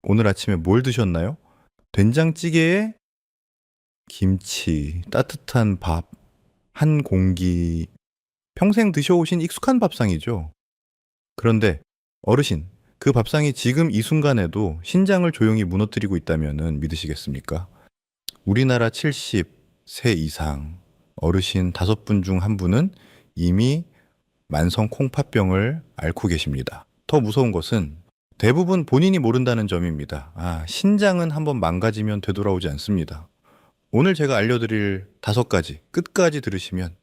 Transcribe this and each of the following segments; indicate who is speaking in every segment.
Speaker 1: 오늘 아침에 뭘 드셨나요? 된장찌개에 김치, 따뜻한 밥, 한 공기, 평생 드셔오신 익숙한 밥상이죠. 그런데 어르신, 그 밥상이 지금 이 순간에도 신장을 조용히 무너뜨리고 있다면 믿으시겠습니까? 우리나라 70세 이상 어르신 5분 중 한 분은 이미 만성 콩팥병을 앓고 계십니다. 더 무서운 것은 대부분 본인이 모른다는 점입니다. 신장은 한번 망가지면 되돌아오지 않습니다. 오늘 제가 알려드릴 5가지 끝까지 들으시면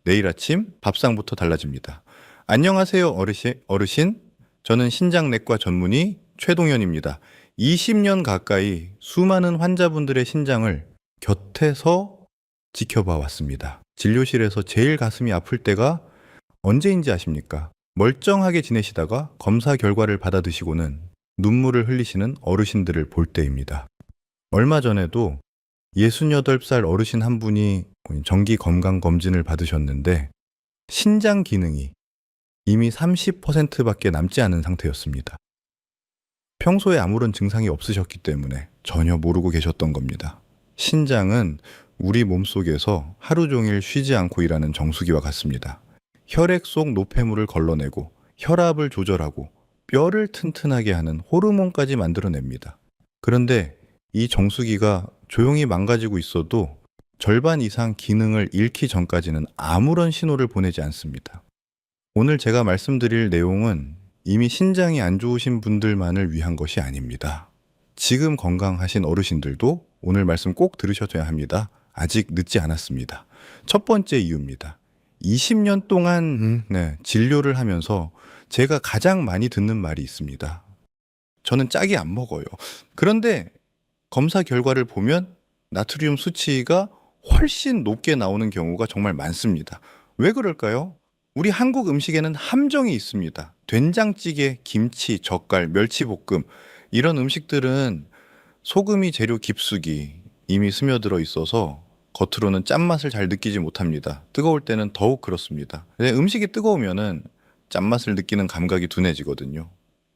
Speaker 1: 내일 아침 밥상부터 달라집니다. 안녕하세요, 어르신. 저는 신장내과 전문의 최동현입니다. 20년 가까이 수많은 환자분들의 신장을 곁에서 지켜봐 왔습니다. 진료실에서 제일 가슴이 아플 때가 언제인지 아십니까? 멀쩡하게 지내시다가 검사 결과를 받아 드시고는 눈물을 흘리시는 어르신들을 볼 때입니다. 얼마 전에도 68살 어르신 한 분이 정기 건강검진을 받으셨는데 신장 기능이 이미 30%밖에 남지 않은 상태였습니다. 평소에 아무런 증상이 없으셨기 때문에 전혀 모르고 계셨던 겁니다. 신장은 우리 몸속에서 하루 종일 쉬지 않고 일하는 정수기와 같습니다. 혈액 속 노폐물을 걸러내고 혈압을 조절하고 뼈를 튼튼하게 하는 호르몬까지 만들어냅니다. 그런데 이 정수기가 조용히 망가지고 있어도 절반 이상 기능을 잃기 전까지는 아무런 신호를 보내지 않습니다. 오늘 제가 말씀드릴 내용은 이미 신장이 안 좋으신 분들만을 위한 것이 아닙니다. 지금 건강하신 어르신들도 오늘 말씀 꼭 들으셔야 합니다. 아직 늦지 않았습니다. 첫 번째 이유입니다. 20년 동안 진료를 하면서 제가 가장 많이 듣는 말이 있습니다. 저는 짜게 안 먹어요. 그런데 검사 결과를 보면 나트륨 수치가 훨씬 높게 나오는 경우가 정말 많습니다. 왜 그럴까요? 우리 한국 음식에는 함정이 있습니다. 된장찌개, 김치, 젓갈, 멸치볶음 이런 음식들은 소금이 재료 깊숙이 이미 스며들어 있어서 겉으로는 짠맛을 잘 느끼지 못합니다. 뜨거울 때는 더욱 그렇습니다. 음식이 뜨거우면은 짠맛을 느끼는 감각이 둔해지거든요.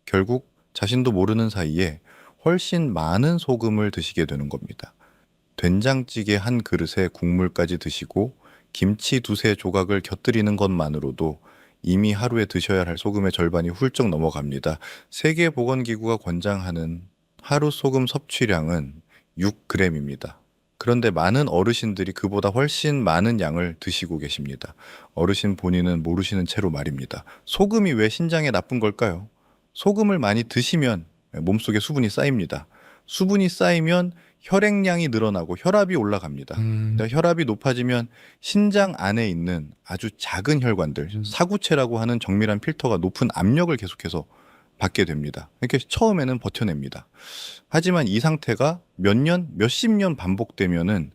Speaker 1: 결국 자신도 모르는 사이에 훨씬 많은 소금을 드시게 되는 겁니다. 된장찌개 한 그릇에 국물까지 드시고 김치 2~3 조각을 곁들이는 것만으로도 이미 하루에 드셔야 할 소금의 절반이 훌쩍 넘어갑니다. 세계보건기구가 권장하는 하루 소금 섭취량은 6g입니다. 그런데 많은 어르신들이 그보다 훨씬 많은 양을 드시고 계십니다. 어르신 본인은 모르시는 채로 말입니다. 소금이 왜 신장에 나쁜 걸까요? 소금을 많이 드시면 몸속에 수분이 쌓입니다. 수분이 쌓이면 혈액량이 늘어나고 혈압이 올라갑니다. 혈압이 높아지면 신장 안에 있는 아주 작은 혈관들, 사구체라고 하는 정밀한 필터가 높은 압력을 계속해서 받게 됩니다. 이렇게 처음에는 버텨냅니다. 하지만 이 상태가 몇 년, 몇십 년 반복되면은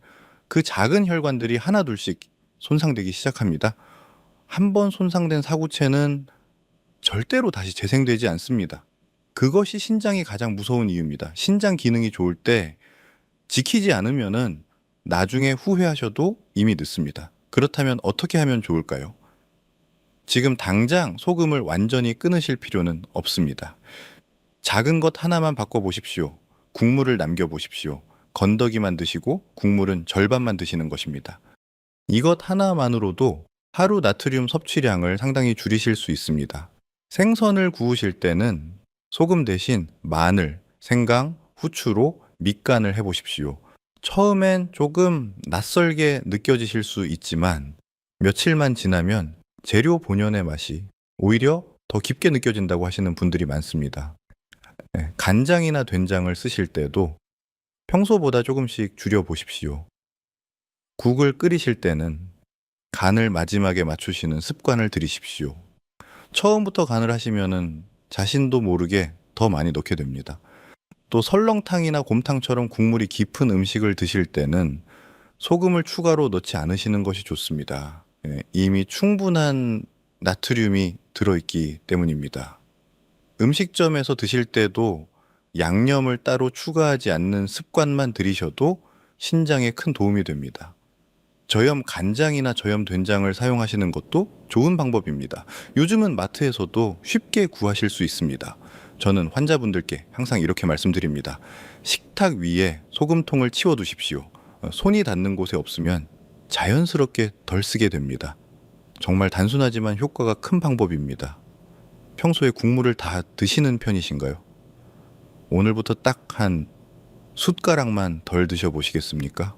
Speaker 1: 그 작은 혈관들이 하나둘씩 손상되기 시작합니다. 한 번 손상된 사구체는 절대로 다시 재생되지 않습니다. 그것이 신장이 가장 무서운 이유입니다. 신장 기능이 좋을 때 지키지 않으면은 나중에 후회하셔도 이미 늦습니다. 그렇다면 어떻게 하면 좋을까요? 지금 당장 소금을 완전히 끊으실 필요는 없습니다. 작은 것 하나만 바꿔보십시오. 국물을 남겨보십시오. 건더기만 드시고 국물은 절반만 드시는 것입니다. 이것 하나만으로도 하루 나트륨 섭취량을 상당히 줄이실 수 있습니다. 생선을 구우실 때는 소금 대신 마늘, 생강, 후추로 밑간을 해보십시오. 처음엔 조금 낯설게 느껴지실 수 있지만 며칠만 지나면 재료 본연의 맛이 오히려 더 깊게 느껴진다고 하시는 분들이 많습니다. 간장이나 된장을 쓰실 때도 평소보다 조금씩 줄여보십시오. 국을 끓이실 때는 간을 마지막에 맞추시는 습관을 들이십시오. 처음부터 간을 하시면은 자신도 모르게 더 많이 넣게 됩니다. 또 설렁탕이나 곰탕처럼 국물이 깊은 음식을 드실 때는 소금을 추가로 넣지 않으시는 것이 좋습니다. 이미 충분한 나트륨이 들어있기 때문입니다. 음식점에서 드실 때도 양념을 따로 추가하지 않는 습관만 들이셔도 신장에 큰 도움이 됩니다. 저염 간장이나 저염 된장을 사용하시는 것도 좋은 방법입니다. 요즘은 마트에서도 쉽게 구하실 수 있습니다. 저는 환자분들께 항상 이렇게 말씀드립니다. 식탁 위에 소금통을 치워두십시오. 손이 닿는 곳에 없으면 자연스럽게 덜 쓰게 됩니다. 정말 단순하지만 효과가 큰 방법입니다. 평소에 국물을 다 드시는 편이신가요? 오늘부터 딱 한 숟가락만 덜 드셔보시겠습니까?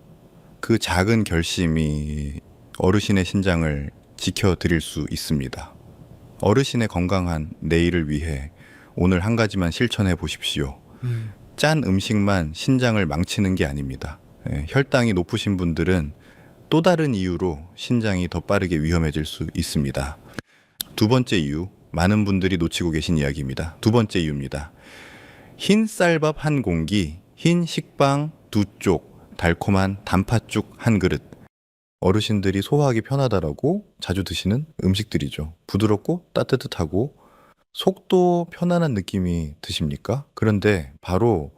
Speaker 1: 그 작은 결심이 어르신의 신장을 지켜드릴 수 있습니다. 어르신의 건강한 내일을 위해 오늘 한 가지만 실천해 보십시오. 짠 음식만 신장을 망치는 게 아닙니다. 혈당이 높으신 분들은 또 다른 이유로 신장이 더 빠르게 위험해질 수 있습니다. 두 번째 이유, 많은 분들이 놓치고 계신 이야기입니다. 두 번째 이유입니다. 흰 쌀밥 한 공기, 흰 식빵 두 쪽, 달콤한 단팥죽 한 그릇. 어르신들이 소화하기 편하다라고 자주 드시는 음식들이죠. 부드럽고 따뜻하고 속도 편안한 느낌이 드십니까? 그런데 바로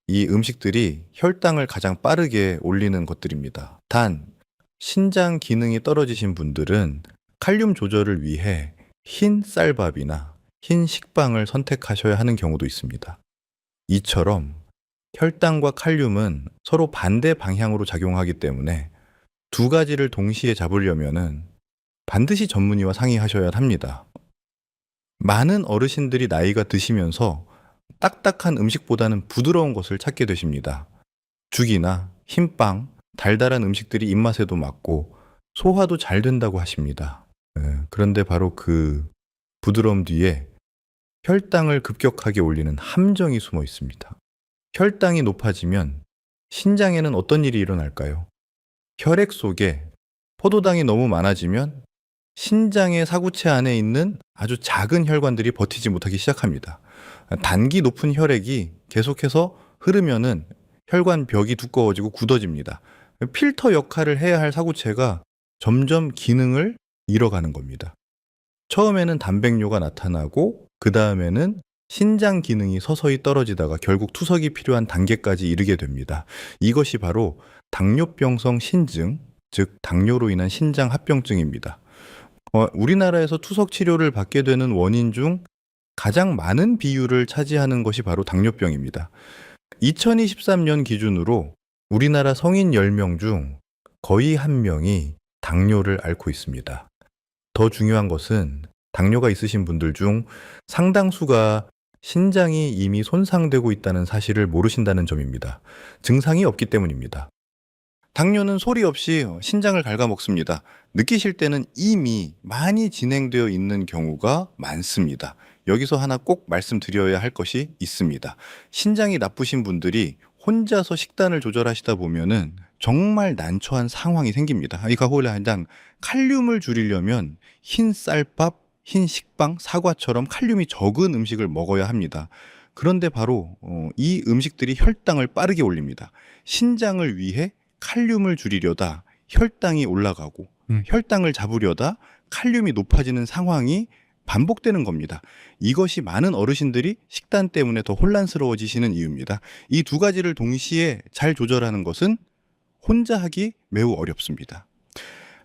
Speaker 1: 이 음식들이 혈당을 가장 빠르게 올리는 것들입니다. 단, 신장 기능이 떨어지신 분들은 칼륨 조절을 위해 흰 쌀밥이나 흰 식빵을 선택하셔야 하는 경우도 있습니다. 이처럼 혈당과 칼륨은 서로 반대 방향으로 작용하기 때문에 두 가지를 동시에 잡으려면은 반드시 전문의와 상의하셔야 합니다. 많은 어르신들이 나이가 드시면서 딱딱한 음식보다는 부드러운 것을 찾게 되십니다. 죽이나 흰빵, 달달한 음식들이 입맛에도 맞고 소화도 잘 된다고 하십니다. 그런데 바로 그 부드러움 뒤에 혈당을 급격하게 올리는 함정이 숨어 있습니다. 혈당이 높아지면 신장에는 어떤 일이 일어날까요? 혈액 속에 포도당이 너무 많아지면 신장의 사구체 안에 있는 아주 작은 혈관들이 버티지 못하기 시작합니다. 단기 높은 혈액이 계속해서 흐르면은 혈관 벽이 두꺼워지고 굳어집니다. 필터 역할을 해야 할 사구체가 점점 기능을 잃어가는 겁니다. 처음에는 단백뇨가 나타나고 그 다음에는 신장 기능이 서서히 떨어지다가 결국 투석이 필요한 단계까지 이르게 됩니다. 이것이 바로 당뇨병성 신증, 즉 당뇨로 인한 신장 합병증입니다. 우리나라에서 투석 치료를 받게 되는 원인 중 가장 많은 비율을 차지하는 것이 바로 당뇨병입니다. 2023년 기준으로 우리나라 성인 10명 중 거의 1명이 당뇨를 앓고 있습니다. 더 중요한 것은 당뇨가 있으신 분들 중 상당수가 신장이 이미 손상되고 있다는 사실을 모르신다는 점입니다. 증상이 없기 때문입니다. 당뇨는 소리 없이 신장을 갉아먹습니다. 느끼실 때는 이미 많이 진행되어 있는 경우가 많습니다. 여기서 하나 꼭 말씀드려야 할 것이 있습니다. 신장이 나쁘신 분들이 혼자서 식단을 조절하시다 보면은 정말 난처한 상황이 생깁니다. 이가홀라당 칼륨을 줄이려면 흰 쌀밥, 흰 식빵, 사과처럼 칼륨이 적은 음식을 먹어야 합니다. 그런데 바로 이 음식들이 혈당을 빠르게 올립니다. 신장을 위해 칼륨을 줄이려다 혈당이 올라가고 혈당을 잡으려다 칼륨이 높아지는 상황이 반복되는 겁니다. 이것이 많은 어르신들이 식단 때문에 더 혼란스러워지시는 이유입니다. 이 두 가지를 동시에 잘 조절하는 것은 혼자 하기 매우 어렵습니다.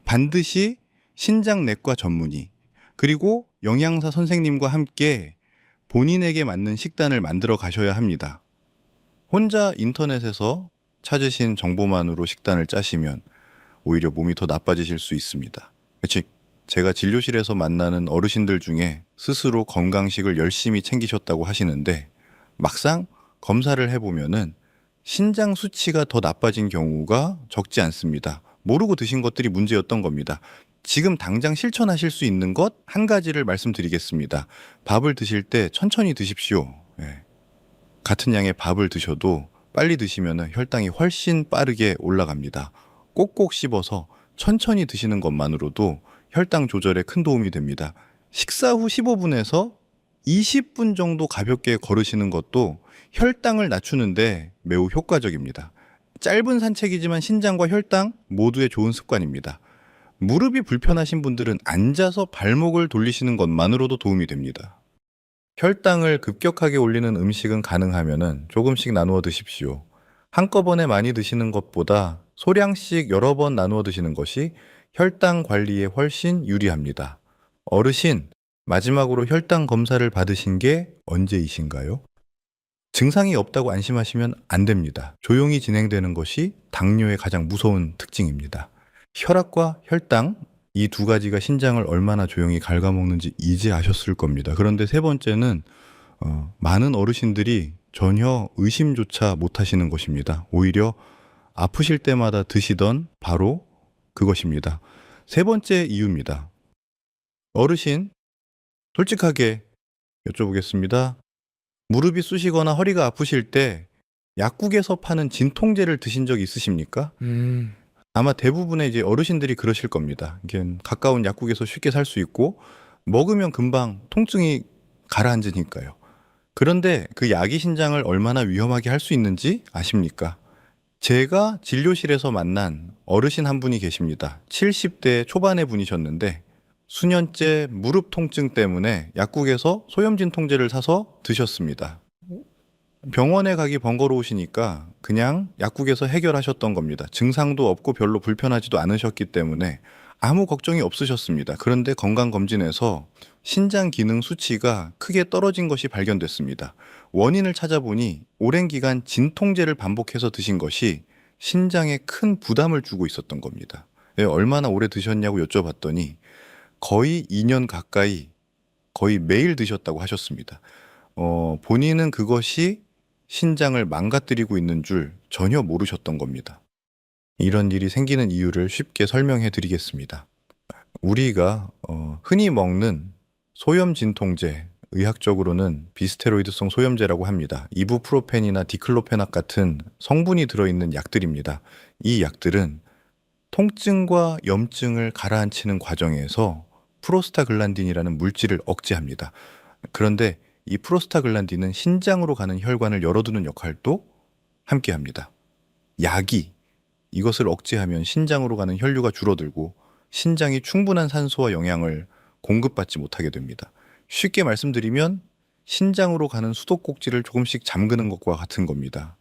Speaker 1: 반드시 신장내과 전문의 그리고 영양사 선생님과 함께 본인에게 맞는 식단을 만들어 가셔야 합니다. 혼자 인터넷에서 찾으신 정보만으로 식단을 짜시면 오히려 몸이 더 나빠지실 수 있습니다. 즉, 제가 진료실에서 만나는 어르신들 중에 스스로 건강식을 열심히 챙기셨다고 하시는데 막상 검사를 해보면은 신장 수치가 더 나빠진 경우가 적지 않습니다. 모르고 드신 것들이 문제였던 겁니다. 지금 당장 실천하실 수 있는 것 한 가지를 말씀드리겠습니다. 밥을 드실 때 천천히 드십시오. 같은 양의 밥을 드셔도 빨리 드시면 혈당이 훨씬 빠르게 올라갑니다. 꼭꼭 씹어서 천천히 드시는 것만으로도 혈당 조절에 큰 도움이 됩니다. 식사 후 15분에서 20분 정도 가볍게 걸으시는 것도 혈당을 낮추는데 매우 효과적입니다. 짧은 산책이지만 신장과 혈당 모두에 좋은 습관입니다. 무릎이 불편하신 분들은 앉아서 발목을 돌리시는 것만으로도 도움이 됩니다. 혈당을 급격하게 올리는 음식은 가능하면 조금씩 나누어 드십시오. 한꺼번에 많이 드시는 것보다 소량씩 여러 번 나누어 드시는 것이 혈당 관리에 훨씬 유리합니다. 어르신, 마지막으로 혈당 검사를 받으신 게 언제이신가요? 증상이 없다고 안심하시면 안 됩니다. 조용히 진행되는 것이 당뇨의 가장 무서운 특징입니다. 혈압과 혈당, 이 두 가지가 신장을 얼마나 조용히 갉아먹는지 이제 아셨을 겁니다. 그런데 세 번째는 많은 어르신들이 전혀 의심조차 못 하시는 것입니다. 오히려 아프실 때마다 드시던 바로 그것입니다. 세 번째 이유입니다. 어르신, 솔직하게 여쭤보겠습니다. 무릎이 쑤시거나 허리가 아프실 때 약국에서 파는 진통제를 드신 적 있으십니까? 아마 대부분의 이제 어르신들이 그러실 겁니다. 이게 가까운 약국에서 쉽게 살 수 있고 먹으면 금방 통증이 가라앉으니까요. 그런데 그 약이 신장을 얼마나 위험하게 할 수 있는지 아십니까? 제가 진료실에서 만난 어르신 한 분이 계십니다. 70대 초반의 분이셨는데 수년째 무릎 통증 때문에 약국에서 소염진 통제를 사서 드셨습니다. 병원에 가기 번거로우시니까 그냥 약국에서 해결하셨던 겁니다. 증상도 없고 별로 불편하지도 않으셨기 때문에 아무 걱정이 없으셨습니다. 그런데 건강검진에서 신장 기능 수치가 크게 떨어진 것이 발견됐습니다. 원인을 찾아보니 오랜 기간 진통제를 반복해서 드신 것이 신장에 큰 부담을 주고 있었던 겁니다. 예, 얼마나 오래 드셨냐고 여쭤봤더니 거의 2년 가까이 거의 매일 드셨다고 하셨습니다. 본인은 그것이 신장을 망가뜨리고 있는 줄 전혀 모르셨던 겁니다. 이런 일이 생기는 이유를 쉽게 설명해 드리겠습니다. 우리가 흔히 먹는 소염 진통제, 의학적으로는 비스테로이드성 소염제라고 합니다. 이부프로펜이나 디클로페낙 같은 성분이 들어있는 약들입니다. 이 약들은 통증과 염증을 가라앉히는 과정에서 프로스타글란딘이라는 물질을 억제합니다. 그런데 이 프로스타글란딘은 신장으로 가는 혈관을 열어두는 역할도 함께 합니다. 약이 이것을 억제하면 신장으로 가는 혈류가 줄어들고 신장이 충분한 산소와 영양을 공급받지 못하게 됩니다. 쉽게 말씀드리면 신장으로 가는 수도꼭지를 조금씩 잠그는 것과 같은 겁니다.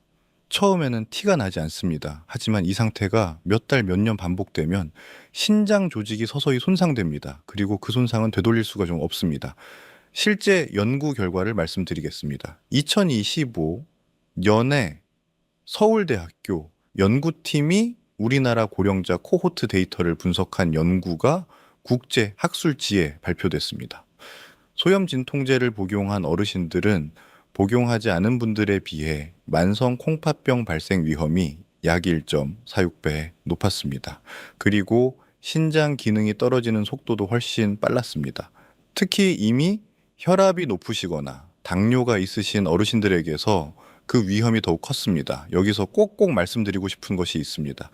Speaker 1: 처음에는 티가 나지 않습니다. 하지만 이 상태가 몇 달, 몇 년 반복되면 신장 조직이 서서히 손상됩니다. 그리고 그 손상은 되돌릴 수가 좀 없습니다. 실제 연구 결과를 말씀드리겠습니다. 2025 년에 서울대학교 연구팀이 우리나라 고령자 코호트 데이터를 분석한 연구가 국제 학술지에 발표됐습니다. 소염 진통제를 복용한 어르신들은 복용하지 않은 분들에 비해 만성 콩팥병 발생 위험이 약 1.46배 높았습니다. 그리고 신장 기능이 떨어지는 속도도 훨씬 빨랐습니다. 특히 이미 혈압이 높으시거나 당뇨가 있으신 어르신들에게서 그 위험이 더욱 컸습니다. 여기서 꼭꼭 말씀드리고 싶은 것이 있습니다.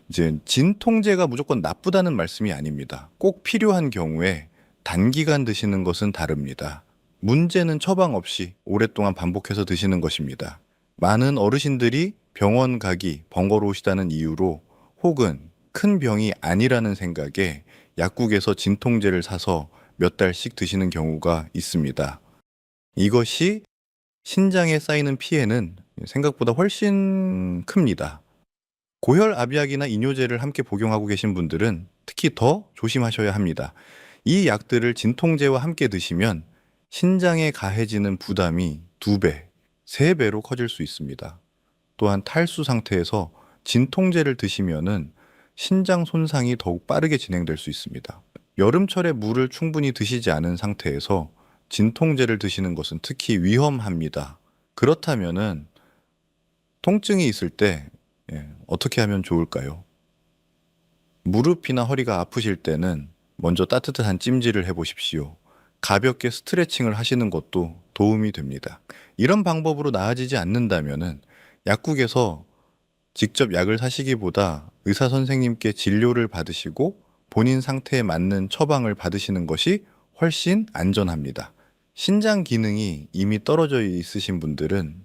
Speaker 1: 이제 진통제가 무조건 나쁘다는 말씀이 아닙니다. 꼭 필요한 경우에 단기간 드시는 것은 다릅니다. 문제는 처방 없이 오랫동안 반복해서 드시는 것입니다. 많은 어르신들이 병원 가기 번거로우시다는 이유로 혹은 큰 병이 아니라는 생각에 약국에서 진통제를 사서 몇 달씩 드시는 경우가 있습니다. 이것이 신장에 쌓이는 피해는 생각보다 훨씬 큽니다. 고혈압약이나 이뇨제를 함께 복용하고 계신 분들은 특히 더 조심하셔야 합니다. 이 약들을 진통제와 함께 드시면 신장에 가해지는 부담이 2배, 3배로 커질 수 있습니다. 또한 탈수 상태에서 진통제를 드시면은 신장 손상이 더욱 빠르게 진행될 수 있습니다. 여름철에 물을 충분히 드시지 않은 상태에서 진통제를 드시는 것은 특히 위험합니다. 그렇다면은 통증이 있을 때 어떻게 하면 좋을까요? 무릎이나 허리가 아프실 때는 먼저 따뜻한 찜질을 해보십시오. 가볍게 스트레칭을 하시는 것도 도움이 됩니다. 이런 방법으로 나아지지 않는다면은 약국에서 직접 약을 사시기보다 의사 선생님께 진료를 받으시고 본인 상태에 맞는 처방을 받으시는 것이 훨씬 안전합니다. 신장 기능이 이미 떨어져 있으신 분들은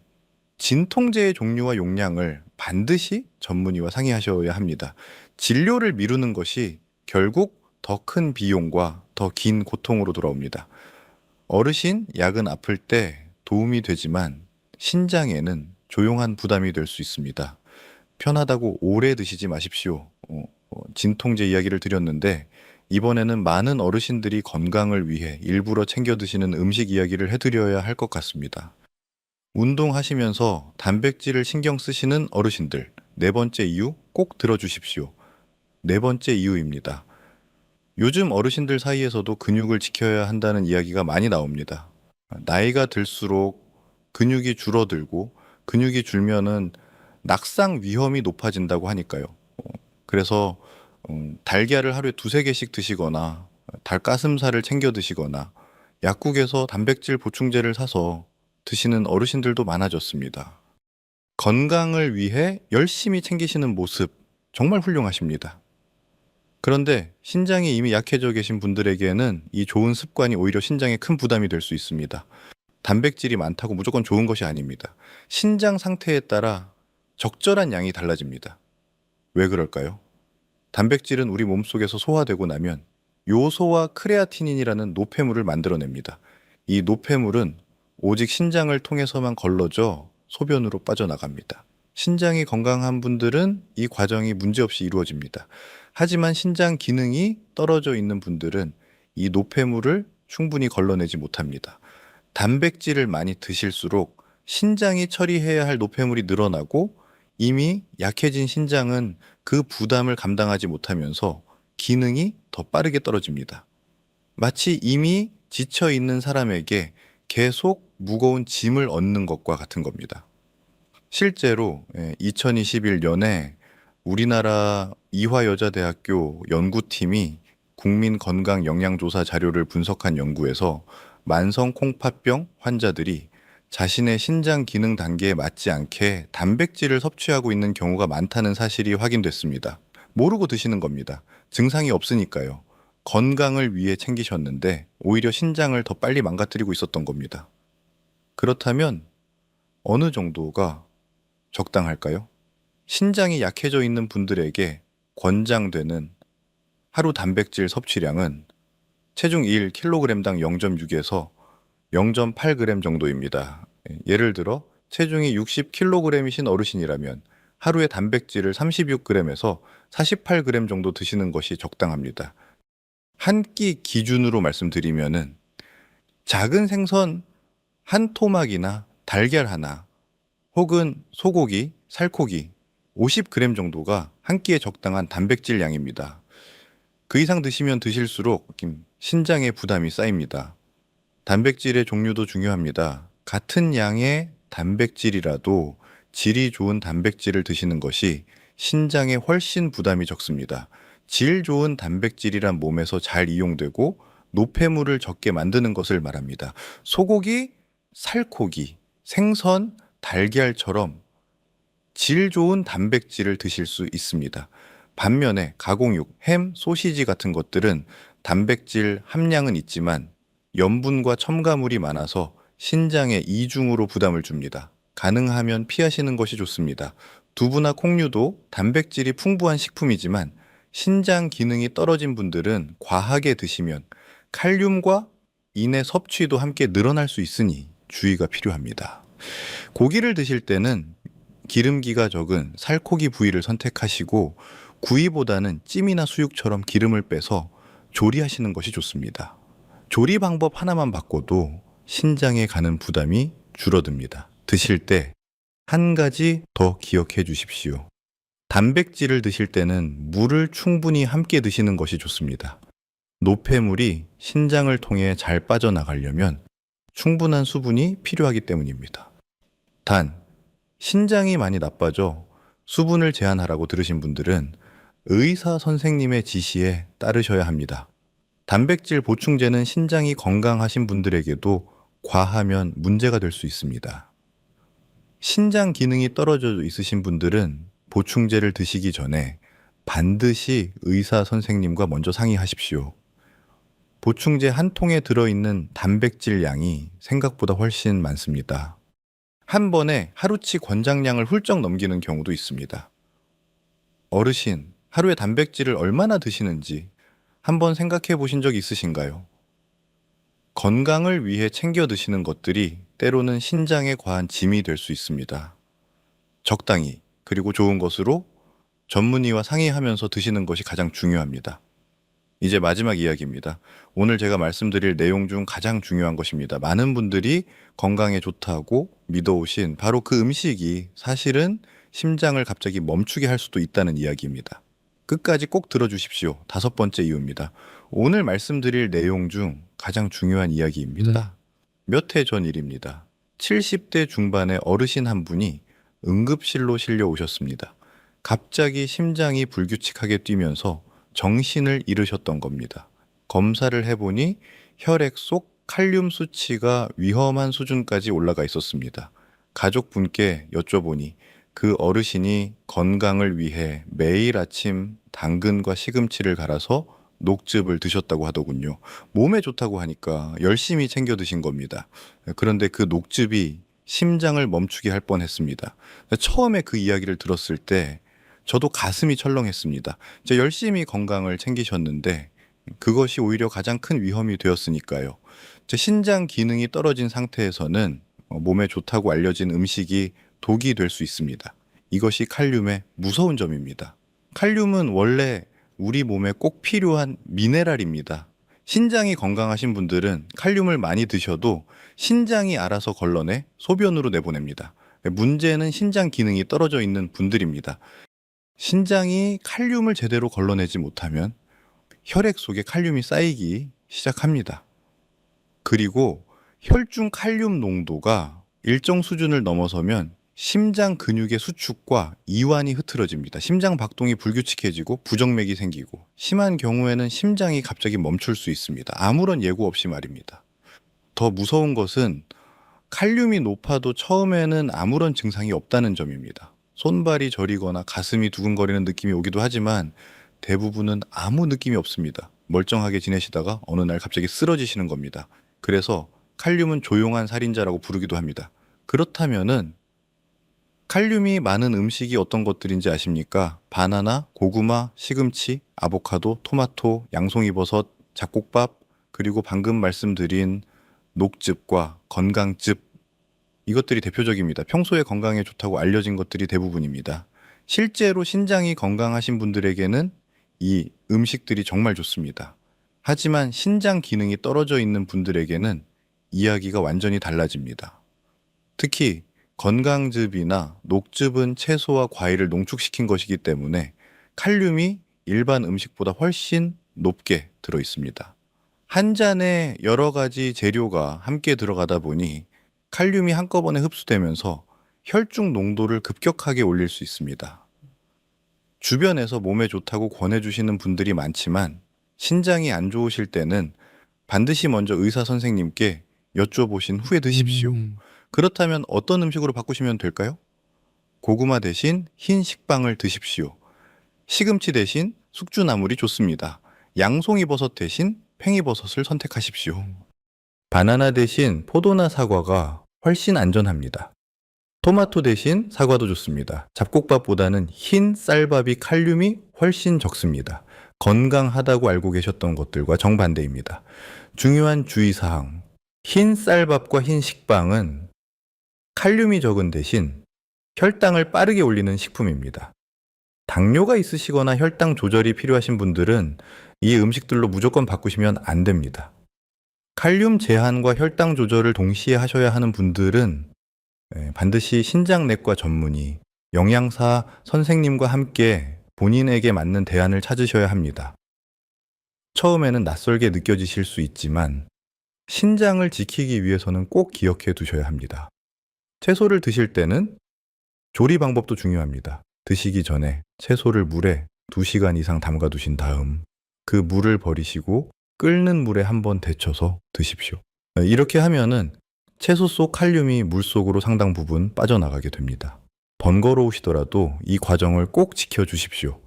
Speaker 1: 진통제의 종류와 용량을 반드시 전문의와 상의하셔야 합니다. 진료를 미루는 것이 결국 더 큰 비용과 더 긴 고통으로 돌아옵니다. 어르신 약은 아플 때 도움이 되지만 신장에는 조용한 부담이 될 수 있습니다. 편하다고 오래 드시지 마십시오. 진통제 이야기를 드렸는데 이번에는 많은 어르신들이 건강을 위해 일부러 챙겨 드시는 음식 이야기를 해드려야 할 것 같습니다. 운동하시면서 단백질을 신경 쓰시는 어르신들, 네 번째 이유 꼭 들어주십시오. 네 번째 이유입니다. 요즘 어르신들 사이에서도 근육을 지켜야 한다는 이야기가 많이 나옵니다. 나이가 들수록 근육이 줄어들고 근육이 줄면은 낙상 위험이 높아진다고 하니까요. 그래서 달걀을 하루에 두세 개씩 드시거나 닭가슴살을 챙겨 드시거나 약국에서 단백질 보충제를 사서 드시는 어르신들도 많아졌습니다. 건강을 위해 열심히 챙기시는 모습 정말 훌륭하십니다. 그런데 신장이 이미 약해져 계신 분들에게는 이 좋은 습관이 오히려 신장에 큰 부담이 될 수 있습니다. 단백질이 많다고 무조건 좋은 것이 아닙니다. 신장 상태에 따라 적절한 양이 달라집니다. 왜 그럴까요? 단백질은 우리 몸속에서 소화되고 나면 요소와 크레아티닌이라는 노폐물을 만들어냅니다. 이 노폐물은 오직 신장을 통해서만 걸러져 소변으로 빠져나갑니다. 신장이 건강한 분들은 이 과정이 문제없이 이루어집니다. 하지만 신장 기능이 떨어져 있는 분들은 이 노폐물을 충분히 걸러내지 못합니다. 단백질을 많이 드실수록 신장이 처리해야 할 노폐물이 늘어나고 이미 약해진 신장은 그 부담을 감당하지 못하면서 기능이 더 빠르게 떨어집니다. 마치 이미 지쳐 있는 사람에게 계속 무거운 짐을 얻는 것과 같은 겁니다. 실제로 2021년에 우리나라 이화여자대학교 연구팀이 국민건강영양조사 자료를 분석한 연구에서 만성 콩팥병 환자들이 자신의 신장 기능 단계에 맞지 않게 단백질을 섭취하고 있는 경우가 많다는 사실이 확인됐습니다. 모르고 드시는 겁니다. 증상이 없으니까요. 건강을 위해 챙기셨는데 오히려 신장을 더 빨리 망가뜨리고 있었던 겁니다. 그렇다면 어느 정도가 적당할까요? 신장이 약해져 있는 분들에게 권장되는 하루 단백질 섭취량은 체중 1kg당 0.6에서 0.8g 정도입니다. 예를 들어 체중이 60kg이신 어르신이라면 하루에 단백질을 36g에서 48g 정도 드시는 것이 적당합니다. 한 끼 기준으로 말씀드리면은 작은 생선 한 토막이나 달걀 하나 혹은 소고기, 살코기 50g 정도가 한 끼에 적당한 단백질 양입니다. 그 이상 드시면 드실수록 신장에 부담이 쌓입니다. 단백질의 종류도 중요합니다. 같은 양의 단백질이라도 질이 좋은 단백질을 드시는 것이 신장에 훨씬 부담이 적습니다. 질 좋은 단백질이란 몸에서 잘 이용되고 노폐물을 적게 만드는 것을 말합니다. 소고기, 살코기, 생선, 달걀처럼 질 좋은 단백질을 드실 수 있습니다. 반면에 가공육, 햄, 소시지 같은 것들은 단백질 함량은 있지만 염분과 첨가물이 많아서 신장에 이중으로 부담을 줍니다. 가능하면 피하시는 것이 좋습니다. 두부나 콩류도 단백질이 풍부한 식품이지만 신장 기능이 떨어진 분들은 과하게 드시면 칼륨과 인의 섭취도 함께 늘어날 수 있으니 주의가 필요합니다. 고기를 드실 때는 기름기가 적은 살코기 부위를 선택하시고 구이보다는 찜이나 수육처럼 기름을 빼서 조리하시는 것이 좋습니다. 조리 방법 하나만 바꿔도 신장에 가는 부담이 줄어듭니다. 드실 때 한 가지 더 기억해 주십시오. 단백질을 드실 때는 물을 충분히 함께 드시는 것이 좋습니다. 노폐물이 신장을 통해 잘 빠져나가려면 충분한 수분이 필요하기 때문입니다. 단, 신장이 많이 나빠져 수분을 제한하라고 들으신 분들은 의사 선생님의 지시에 따르셔야 합니다. 단백질 보충제는 신장이 건강하신 분들에게도 과하면 문제가 될 수 있습니다. 신장 기능이 떨어져 있으신 분들은 보충제를 드시기 전에 반드시 의사 선생님과 먼저 상의하십시오. 보충제 한 통에 들어있는 단백질 양이 생각보다 훨씬 많습니다. 한 번에 하루치 권장량을 훌쩍 넘기는 경우도 있습니다. 어르신, 하루에 단백질을 얼마나 드시는지 한번 생각해 보신 적 있으신가요? 건강을 위해 챙겨 드시는 것들이 때로는 신장에 과한 짐이 될 수 있습니다. 적당히, 그리고 좋은 것으로 전문의와 상의하면서 드시는 것이 가장 중요합니다. 이제 마지막 이야기입니다. 오늘 제가 말씀드릴 내용 중 가장 중요한 것입니다. 많은 분들이 건강에 좋다고 믿어오신 바로 그 음식이 사실은 심장을 갑자기 멈추게 할 수도 있다는 이야기입니다. 끝까지 꼭 들어주십시오. 5번째 이유입니다. 오늘 말씀드릴 내용 중 가장 중요한 이야기입니다. 몇 해 전 일입니다. 70대 중반의 어르신 한 분이 응급실로 실려 오셨습니다. 갑자기 심장이 불규칙하게 뛰면서 정신을 잃으셨던 겁니다. 검사를 해보니 혈액 속 칼륨 수치가 위험한 수준까지 올라가 있었습니다. 가족분께 여쭤보니 그 어르신이 건강을 위해 매일 아침 당근과 시금치를 갈아서 녹즙을 드셨다고 하더군요. 몸에 좋다고 하니까 열심히 챙겨 드신 겁니다. 그런데 그 녹즙이 심장을 멈추게 할 뻔했습니다. 처음에 그 이야기를 들었을 때 저도 가슴이 철렁했습니다. 이제 열심히 건강을 챙기셨는데 그것이 오히려 가장 큰 위험이 되었으니까요. 제 신장 기능이 떨어진 상태에서는 몸에 좋다고 알려진 음식이 독이 될 수 있습니다. 이것이 칼륨의 무서운 점입니다. 칼륨은 원래 우리 몸에 꼭 필요한 미네랄입니다. 신장이 건강하신 분들은 칼륨을 많이 드셔도 신장이 알아서 걸러내 소변으로 내보냅니다. 문제는 신장 기능이 떨어져 있는 분들입니다. 신장이 칼륨을 제대로 걸러내지 못하면 혈액 속에 칼륨이 쌓이기 시작합니다. 그리고 혈중 칼륨 농도가 일정 수준을 넘어서면 심장 근육의 수축과 이완이 흐트러집니다. 심장 박동이 불규칙해지고 부정맥이 생기고 심한 경우에는 심장이 갑자기 멈출 수 있습니다. 아무런 예고 없이 말입니다. 더 무서운 것은 칼륨이 높아도 처음에는 아무런 증상이 없다는 점입니다. 손발이 저리거나 가슴이 두근거리는 느낌이 오기도 하지만 대부분은 아무 느낌이 없습니다. 멀쩡하게 지내시다가 어느 날 갑자기 쓰러지시는 겁니다. 그래서 칼륨은 조용한 살인자라고 부르기도 합니다. 그렇다면은 칼륨이 많은 음식이 어떤 것들인지 아십니까? 바나나, 고구마, 시금치, 아보카도, 토마토, 양송이버섯, 잡곡밥, 그리고 방금 말씀드린 녹즙과 건강즙, 이것들이 대표적입니다. 평소에 건강에 좋다고 알려진 것들이 대부분입니다. 실제로 신장이 건강하신 분들에게는 이 음식들이 정말 좋습니다. 하지만 신장 기능이 떨어져 있는 분들에게는 이야기가 완전히 달라집니다. 특히 건강즙이나 녹즙은 채소와 과일을 농축시킨 것이기 때문에 칼륨이 일반 음식보다 훨씬 높게 들어 있습니다. 한 잔에 여러 가지 재료가 함께 들어가다 보니 칼륨이 한꺼번에 흡수되면서 혈중 농도를 급격하게 올릴 수 있습니다. 주변에서 몸에 좋다고 권해주시는 분들이 많지만 신장이 안 좋으실 때는 반드시 먼저 의사 선생님께 여쭤보신 후에 드십시오. 그렇다면 어떤 음식으로 바꾸시면 될까요? 고구마 대신 흰 식빵을 드십시오. 시금치 대신 숙주나물이 좋습니다. 양송이버섯 대신 팽이버섯을 선택하십시오. 바나나 대신 포도나 사과가 훨씬 안전합니다. 토마토 대신 사과도 좋습니다. 잡곡밥보다는 흰 쌀밥이 칼륨이 훨씬 적습니다. 건강하다고 알고 계셨던 것들과 정반대입니다. 중요한 주의사항. 흰 쌀밥과 흰 식빵은 칼륨이 적은 대신 혈당을 빠르게 올리는 식품입니다. 당뇨가 있으시거나 혈당 조절이 필요하신 분들은 이 음식들로 무조건 바꾸시면 안 됩니다. 칼륨 제한과 혈당 조절을 동시에 하셔야 하는 분들은 반드시 신장내과 전문의, 영양사 선생님과 함께 본인에게 맞는 대안을 찾으셔야 합니다. 처음에는 낯설게 느껴지실 수 있지만 신장을 지키기 위해서는 꼭 기억해 두셔야 합니다. 채소를 드실 때는 조리 방법도 중요합니다. 드시기 전에 채소를 물에 2시간 이상 담가 두신 다음 그 물을 버리시고 끓는 물에 한번 데쳐서 드십시오. 이렇게 하면은 채소 속 칼륨이 물 속으로 상당 부분 빠져나가게 됩니다. 번거로우시더라도 이 과정을 꼭 지켜주십시오.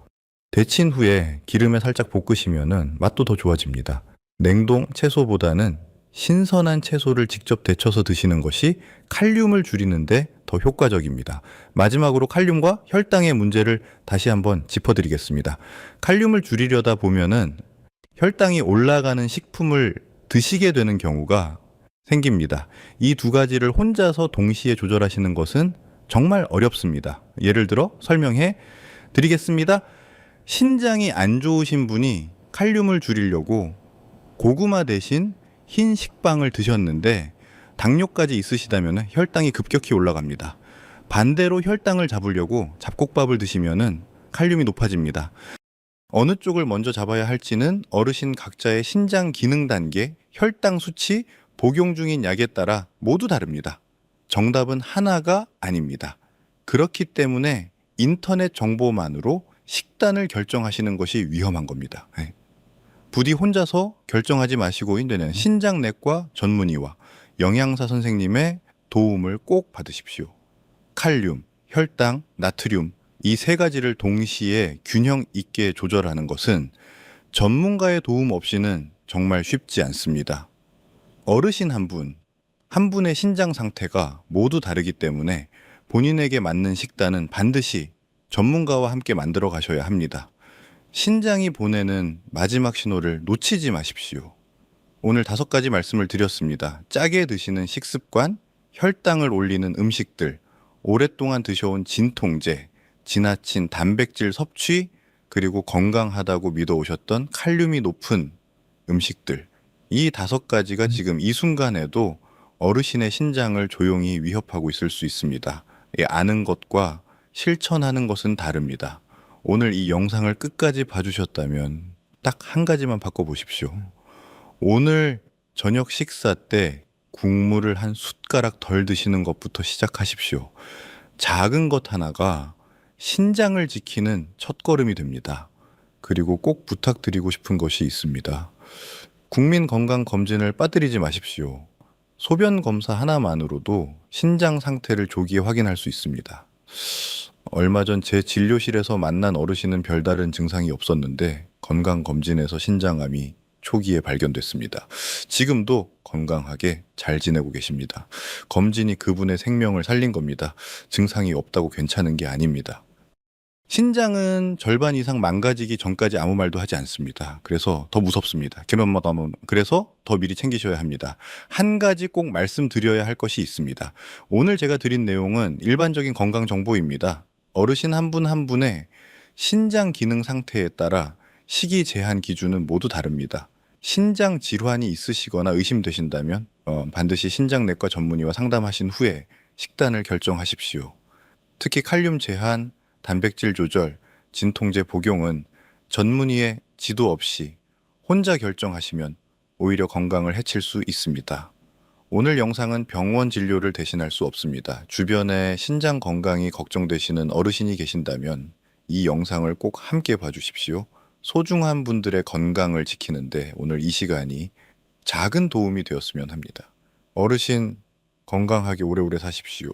Speaker 1: 데친 후에 기름에 살짝 볶으시면은 맛도 더 좋아집니다. 냉동 채소보다는 신선한 채소를 직접 데쳐서 드시는 것이 칼륨을 줄이는데 더 효과적입니다. 마지막으로 칼륨과 혈당의 문제를 다시 한번 짚어드리겠습니다. 칼륨을 줄이려다 보면은 혈당이 올라가는 식품을 드시게 되는 경우가 생깁니다. 이 두 가지를 혼자서 동시에 조절하시는 것은 정말 어렵습니다. 예를 들어 설명해 드리겠습니다. 신장이 안 좋으신 분이 칼륨을 줄이려고 고구마 대신 흰 식빵을 드셨는데 당뇨까지 있으시다면 혈당이 급격히 올라갑니다. 반대로 혈당을 잡으려고 잡곡밥을 드시면 칼륨이 높아집니다. 어느 쪽을 먼저 잡아야 할지는 어르신 각자의 신장 기능 단계, 혈당 수치, 복용 중인 약에 따라 모두 다릅니다. 정답은 하나가 아닙니다. 그렇기 때문에 인터넷 정보만으로 식단을 결정하시는 것이 위험한 겁니다. 부디 혼자서 결정하지 마시고 있는 신장내과 전문의와 영양사 선생님의 도움을 꼭 받으십시오. 칼륨, 혈당, 나트륨 이 세 가지를 동시에 균형 있게 조절하는 것은 전문가의 도움 없이는 정말 쉽지 않습니다. 어르신 한 분의 신장 상태가 모두 다르기 때문에 본인에게 맞는 식단은 반드시 전문가와 함께 만들어 가셔야 합니다. 신장이 보내는 마지막 신호를 놓치지 마십시오. 오늘 5가지 말씀을 드렸습니다. 짜게 드시는 식습관, 혈당을 올리는 음식들, 오랫동안 드셔온 진통제, 지나친 단백질 섭취, 그리고 건강하다고 믿어오셨던 칼륨이 높은 음식들. 이 5가지가 지금 이 순간에도 어르신의 신장을 조용히 위협하고 있을 수 있습니다. 아는 것과 실천하는 것은 다릅니다. 오늘 이 영상을 끝까지 봐주셨다면 딱 한 가지만 바꿔보십시오. 오늘 저녁 식사 때 국물을 한 숟가락 덜 드시는 것부터 시작하십시오. 작은 것 하나가 신장을 지키는 첫걸음이 됩니다. 그리고 꼭 부탁드리고 싶은 것이 있습니다. 국민건강검진을 빠뜨리지 마십시오. 소변 검사 하나만으로도 신장 상태를 조기에 확인할 수 있습니다. 얼마 전 제 진료실에서 만난 어르신은 별다른 증상이 없었는데 건강검진에서 신장암이 초기에 발견됐습니다. 지금도 건강하게 잘 지내고 계십니다. 검진이 그분의 생명을 살린 겁니다. 증상이 없다고 괜찮은 게 아닙니다. 신장은 절반 이상 망가지기 전까지 아무 말도 하지 않습니다. 그래서 더 무섭습니다. 그래서 더 미리 챙기셔야 합니다. 한 가지 꼭 말씀드려야 할 것이 있습니다. 오늘 제가 드린 내용은 일반적인 건강 정보입니다. 어르신 한 분 한 분의 신장 기능 상태에 따라 식이 제한 기준은 모두 다릅니다. 신장 질환이 있으시거나 의심되신다면 반드시 신장내과 전문의와 상담하신 후에 식단을 결정하십시오. 특히 칼륨 제한, 단백질 조절, 진통제 복용은 전문의의 지도 없이 혼자 결정하시면 오히려 건강을 해칠 수 있습니다. 오늘 영상은 병원 진료를 대신할 수 없습니다. 주변에 신장 건강이 걱정되시는 어르신이 계신다면 이 영상을 꼭 함께 봐주십시오. 소중한 분들의 건강을 지키는데 오늘 이 시간이 작은 도움이 되었으면 합니다. 어르신 건강하게 오래오래 사십시오.